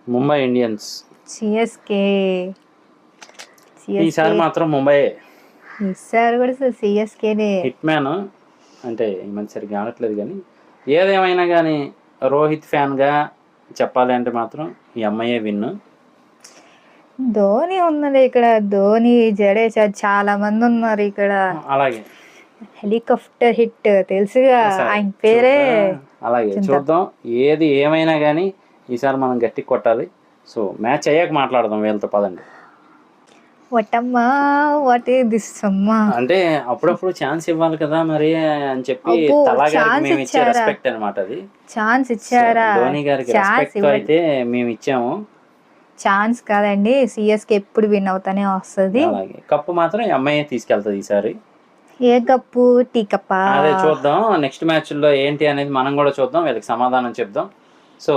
Mumbai Indians. CSK. ఈసారి మాత్రం ముంబై. ఈసారి కూడా సిఎస్కేనే. హిట్ మ్యాన్ అంటే ఈ మంచి సరిగ్గా ఆడట్లేదు, కానీ ఏదేమైనా కానీ రోహిత్ ఫ్యాన్గా చెప్పాలి అంటే మాత్రం ఈ అమ్మాయే విన్. ధోని ఉన్నది ఇక్కడ, ధోని, జడేజా చాలా మంది ఉన్నారు ఇక్కడ. అలాగే హెలికాప్టర్ హిట్ తెలుసుగా ఆయన పేరే. అలాగే చూద్దాం, ఏది ఏమైనా కానీ ఈసారి మనం గట్టి కొట్టాలి. సో మ్యాచ్ అయ్యాక మాట్లాడదాం వీళ్ళతో, పదండి. వటమ్మా వాట్ ఈస్ దిస్ అమ్మా అంటే అప్పుడప్పుడు ఛాన్స్ ఇవ్వాలి కదా మరి అని చెప్పి తలాగారికి మేము ఇచ్చే రెస్పెక్ట్ అనమాట. అది ఛాన్స్ ఇచ్చారా? ధోని గారికి రెస్పెక్ట్ అయితే మేము ఇచ్చాము. ఛాన్స్ కాదండి, సిఎస్కే ఎప్పుడు విన్ అవుతానే వస్తుంది. అలాగే కప్పు మాత్రం అమ్మాయి తీసుకెళ్తుంది ఈసారి. ఏ కప్పు? Tea Kappa? అదే చూద్దాం నెక్స్ట్ మ్యాచ్ లో ఏంటి అనేది మనం కూడా చూద్దాం, వీళ్ళకి సమాధానం చెప్దాం. సో